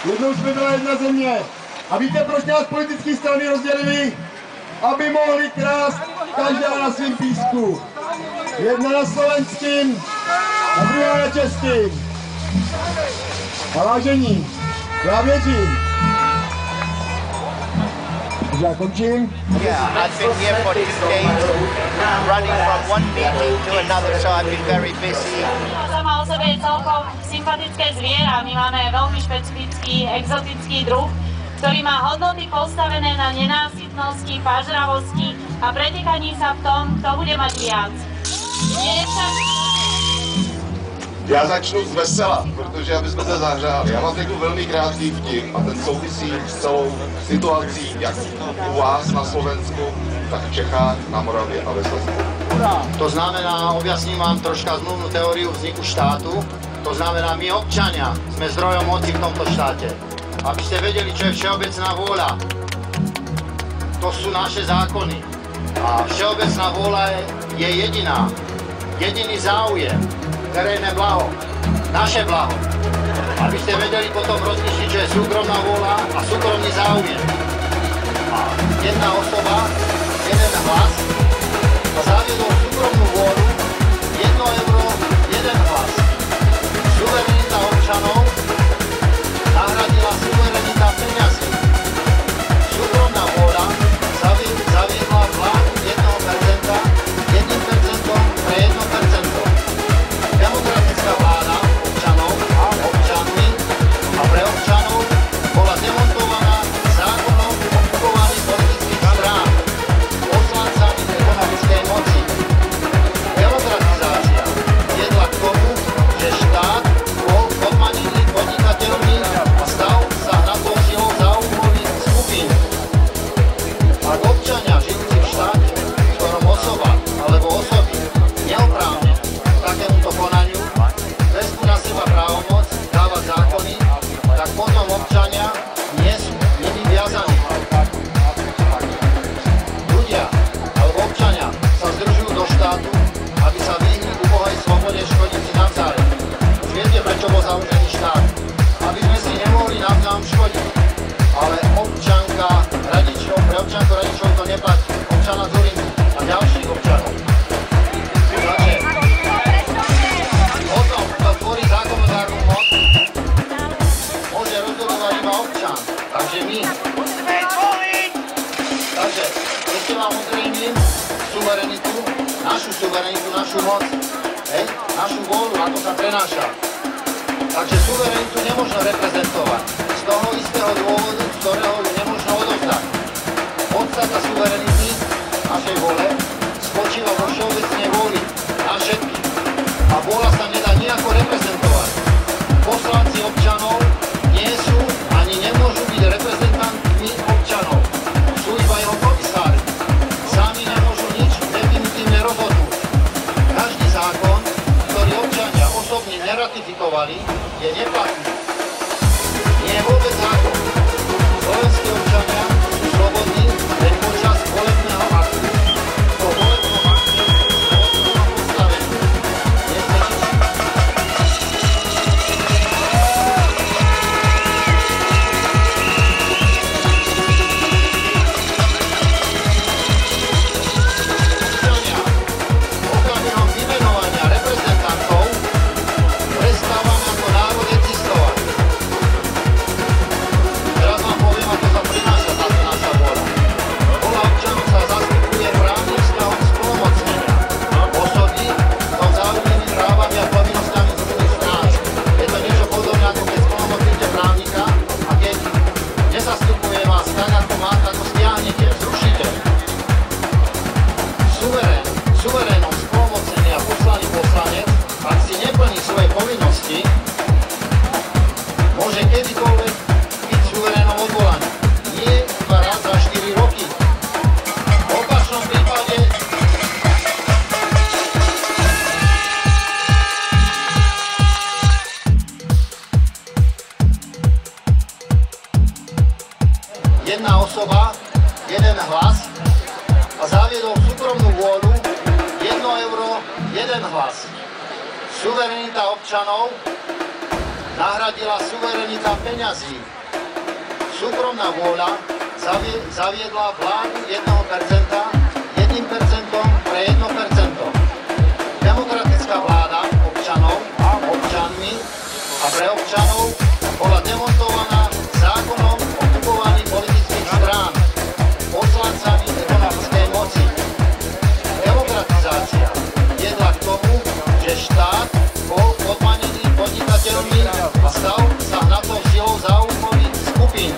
Jednou jsme byla jedna země. A víte, proč nás politické strany rozdělili? Aby mohli krást každá na svým písku. Jedna na slovenským a druhá na českým. A vážení, já věřím. Já končím. Yeah, I've been here for 2 days, running from one meeting to another, so I've been very busy. Sama o sebe je celkom sympatické zviera. My máme veľmi špecifický, exotický druh, ktorý má hodnoty postavené na nenásytnosti, pažravosti a pretekaní sa v tom, kto bude mať viac. Já začnu z vesela, protože aby jsme se zahřáli. Já mám takový velmi krátký vtip a ten souvisí s celou situací, jak u vás na Slovensku, tak v Čechách, na Moravě a ve Slezsku. To znamená, objasním vám troška zmluvnú teóriu vzniku štátu. To znamená, my občania sme zdrojom moci v tomto štáte. Aby ste vedeli, čo je všeobecná vôľa. To sú naše zákony. A všeobecná vôľa je jediná. Jediný záujem. Verejné blaho, naše blaho. Aby ste vedeli potom rozlišiť, čo je súkromná vôľa a súkromný záujem. A jedna osoba, jeden hlas a zaviedol súkromnú vôľu, 1 euro, 1 hlas. Suverenita občanov nahradila suverenita peňazí. Súkromná vôľa zaviedla vládu 1%, 1% pre 1%. Demokratická vláda občanov a občanmi a pre občanov bola demontovaná zákonom o fungovaní politických strán, poslancami ekonomickej moci. Demokratizácia viedla k tomu, že štát bol podmanený podnikateľmi a stal sa hnacou silou záujmových skupín. Ak občania žijúci v štáte, v ktorom osoba alebo osoby neoprávne takémuto konaniu vezmu na seba právomoc dávať zákony, tak potom občania nie sú nimi viazaní. Ľudia alebo občania sa združujú do štátu, aby sa vyhli ubohej slobode škodiť si navzájom. Už viete, prečo bol založený štát? Aby sme si nemohli navzájom škodiť. Ale občanka radičov, pre občanku radičov to neplatí. Občana Zurindu a ďalších občanov. Takže my. Takže, ešte vám ozrejmím suverenitu, našu moc, hej, našu vôľu, ako sa prenáša. Takže suverenitu nemožno reprezentovať z toho istého dôvodu, z ktorého ju nemožno odovzdať. Podstata suverenity našej vôle spočíva vo všeobecnej vôli na všetkých. A vôľa sa nedá nejako reprezentovať. Poslanci občanov nie sú ani nemôžu byť reprezentantmi občanov. Sú iba jeho komisári. Sami nemôžu nič definitívne rozhodnúť. Každý zákon, ktorý občania osobne neratifikovali, je neplatný. Nie je vôbec zákon. Slovenskí občania sú slobodní len počas volebného aktu. Po volebnom akte sú postavení. Suverénom splnomocnený a poslaný poslanec, ak si neplní svoje povinnosti, môže kedykoľvek byť suverénom odvolaný. Nie iba raz za 4 roky. V opačnom prípade jedna osoba, jeden hlas a zaviedol súkromnú vôľu 1 euro, 1 hlas. Suverenita občanov nahradila suverenita peňazí. Súkromná vôľa zaviedla vládu 1%, 1% pre 1%. Demokratická vláda občanov a občanmi a pre občanov bola demontovaná zákonom o kupovaní politických strán, poslancami ekonomickej moci. Demokratizácia viedla k tomu, že štát bol podmanený podnikateľmi a stal sa hnatou silou záujmových skupín.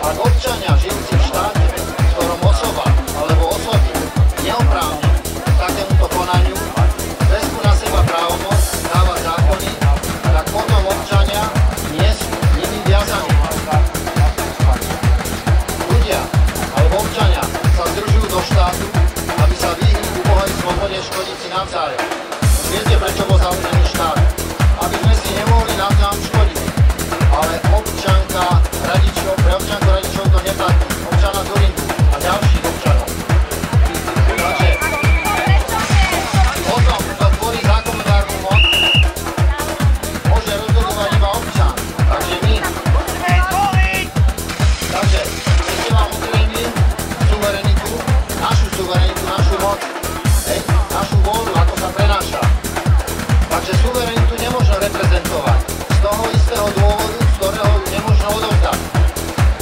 Ak občania žijúci v štáte, v ktorom osoba alebo osoby neoprávne k takémuto konaniu vezmú na seba právomoc dávať zákony, tak potom občania nie sú nimi viazaní. Ľudia alebo občania sa združujú do štátu, aby sa vyhli ubohej slobode škodiť si navzájom. Viete, prečo bol založený štát? Aby sme si nemohli navzájom škodiť. Ale pre občanku radičov to neplatí. Občana Zurindu a ďalších občanov. Takže o tom, kto tvorí zákonodárnu moc, môže rozhodovať iba občan. Takže my. Takže ešte vám ukrejmím suverenitu, našu moc, našu vôľu, ako sa prenáša. Takže suverenitu nemôžno reprezentovať. Z toho istého dôvodu, z ktorého ju nemôžno odovzdať.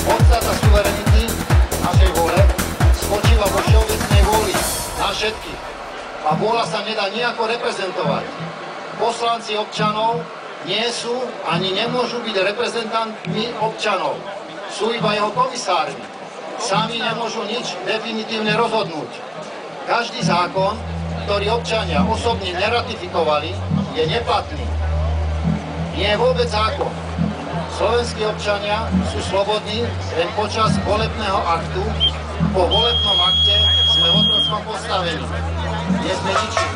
Podstata suverenity našej vôle spočíva vo všeobecnej vôli na všetkých. A vôľa sa nedá nejako reprezentovať. Poslanci občanov nie sú ani nemôžu byť reprezentantmi občanov. Sú iba jeho komisármi. Sami nemôžu nič definitívne rozhodnúť. Každý zákon, ktorý občania osobne neratifikovali, je neplatný. Nie je vôbec zákon. Slovenskí občania sú slobodní len počas volebného aktu. Po volebnom akte sme v otrockom postavení. Nie sme ničím.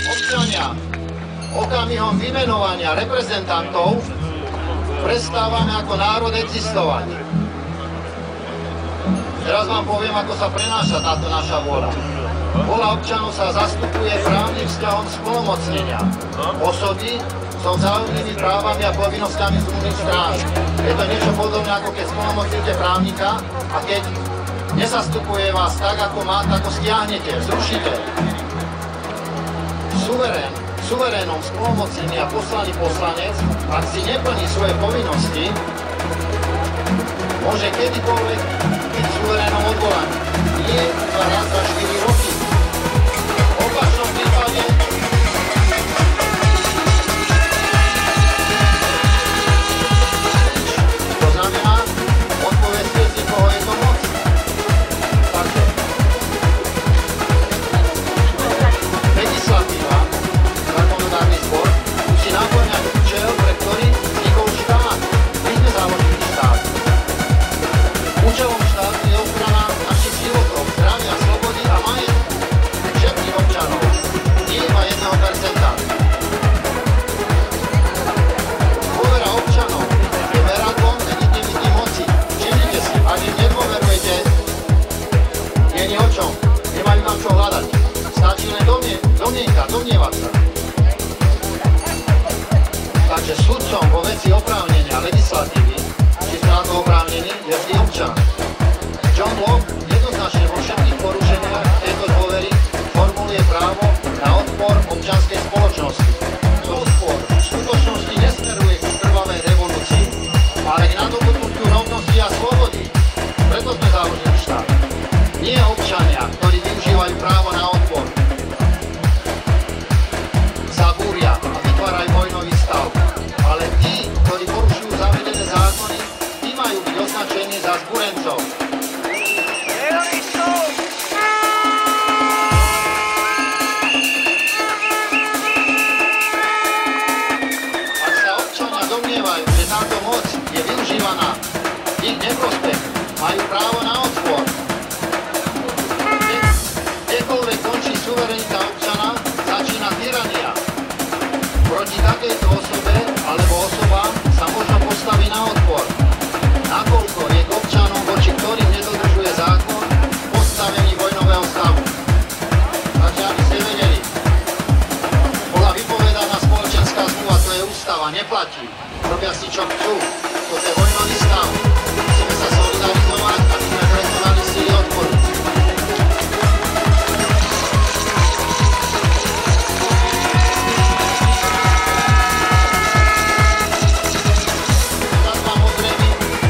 Občania, okamihom vymenovania reprezentantov prestávame ako národ existovať. Teraz vám poviem, ako sa prenáša táto naša vôľa. Vôľa občanov sa zastupuje právnym vzťahom splnomocnenia osoby so vzájomnými právami a povinnosťami zmluvných strán. Je to niečo podobné, ako keď splnomocníte právnika a keď nezastupuje vás tak, ako má, tak ho stiahnete, zrušíte. Suverénom splnomocnený a poslaný poslanec, ak si neplní svoje povinnosti, môže kedykoľvek byť suverénom odvolaný. Nie iba raz za 4 roky. V opačnom prípade to znamená, odpovedzte si, koho je to moc. Takže legislatíva, zákonodárny zbor, musí naplňať účel, pre ktorý vznikol štát. My sme založili štát. Účelom štátu je ochrana našich životov, zdravia, slobody a majetku všetkých občanov, nie iba 1%. Dôvera občanov je meradlom legitimity moci. Všimnite si, ak im nedôverujete, nie je o čom. Nemajú tam čo hľadať. Stačí len domnievať sa. Takže sudcom vo veci oprávnenia legislatívy, či sú na to oprávnení, je vždy občan. John Locke jednoznačne vo všetkých porušeniach tejto dôvery formuluje právo na odpor občianskej spoločnosti. To odpor v skutočnosti nesmeruje k krvavej revolúcii, ale k nadobudnutiu rovnosti a slobody. Preto sme založili štát. Nie občania, ktorí využívajú právo na odpor, zabúria a vytvárajú vojnový stav, ale tí, neplatí. Robia si čo chcú. Toto je vojnový stav. Musíme sa solidarizovať, aby sme prekonali sily odporu. Teraz vám ozrejmím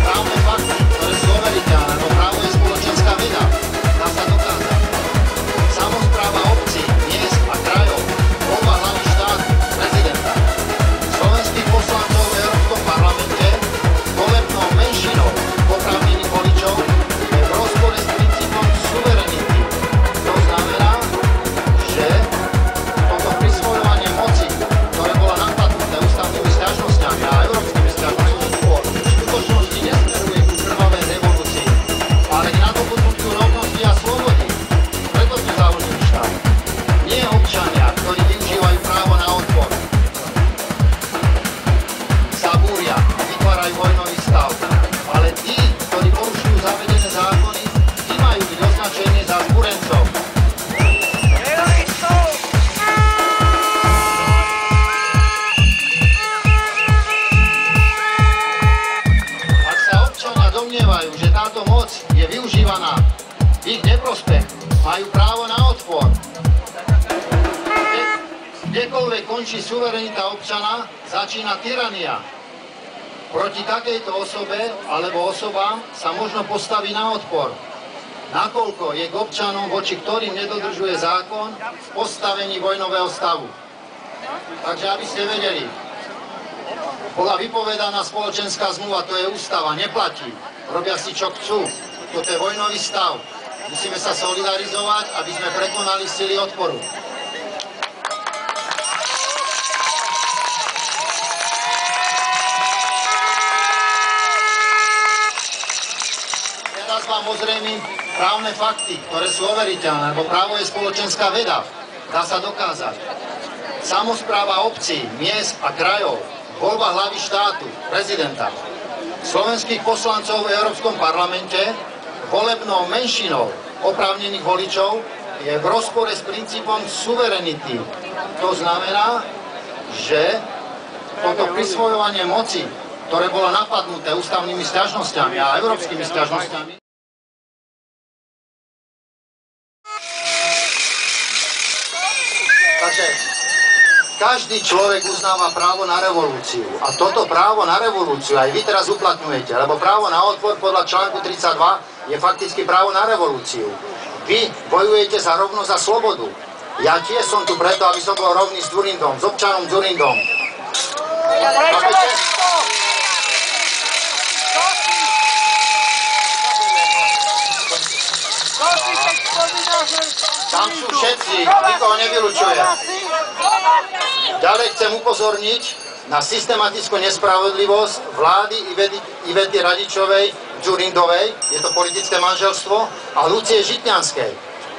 právne fakty, ktoré sú overiteľné, no právo je spoločenská veda. Dá sa dokázať. Samospráva obcí, miest a krajov, voľba hlavy štátu, prezidenta, slovenských poslancov v Európskom parlamente, volebnou menšinou oprávnených voličov je v rozpore s princípom suverenity. To znamená, že toto prisvojovanie moci, ktoré bolo napadnuté ústavnými sťažnosťami a európskymi sťažnosťami, v skutočnosti nesmeruje ku krvavej revolúcii, ale k nadobudnutiu rovnosti a slobody. Preto sme založili štát. Nie občania, ktorí využívajú právo na odpor, sa búria a vytvárajú vojnový stav. Ale tí, ktorí porušujú zavedené zákony, tí majú byť označení za zbúrencov. Ak sa občania domnievajú, že táto moc je využívaná v ich neprospech, majú právo na odpor. Kdekoľvek končí suverenita občana, začína tyrania. Proti takejto osobe alebo osobám sa možno postaviť na odpor. Nakoľko je k občanom, voči ktorým nedodržuje zákon, v postavení vojnového stavu. Takže aby ste vedeli, bola vypovedaná spoločenská zmluva, to je ústava, neplatí. Robia si čo chcú. Toto je vojnový stav. Musíme sa solidarizovať, aby sme prekonali sily odporu. Teraz vám ozrejmím právne fakty, ktoré sú overiteľné, lebo právo je spoločenská veda. Dá sa dokázať. Samospráva obcí, miest a krajov, voľba hlavy štátu, prezidenta, slovenských poslancov v Európskom parlamente, volebnou menšinou oprávnených voličov je v rozpore s princípom suverenity. To znamená, že toto prisvojovanie moci, ktoré bolo napadnuté ústavnými sťažnosťami a európskymi sťažnosťami, takže každý človek uznáva právo na revolúciu. A toto právo na revolúciu aj vy teraz uplatňujete, lebo právo na odpor podľa článku 32 je fakticky právo na revolúciu. Vy bojujete za rovnosť a slobodu. Ja tiež som tu preto, aby som bol rovný s Dzurindom, s občanom Dzurindom. Tam sú všetci, nikoho nevylučuje. Ďalej chcem upozorniť na systematickú nespravodlivosť vlády Ivety Radičovej Dzurindovej, je to politické manželstvo, a Lucie Žitňanskej,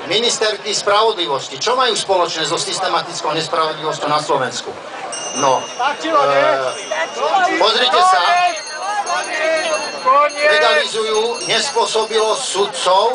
ministerky spravodlivosti. Čo majú spoločné so systematickou nespravodlivosťou na Slovensku? No, pozrite sa, legalizujú nespôsobilosť sudcov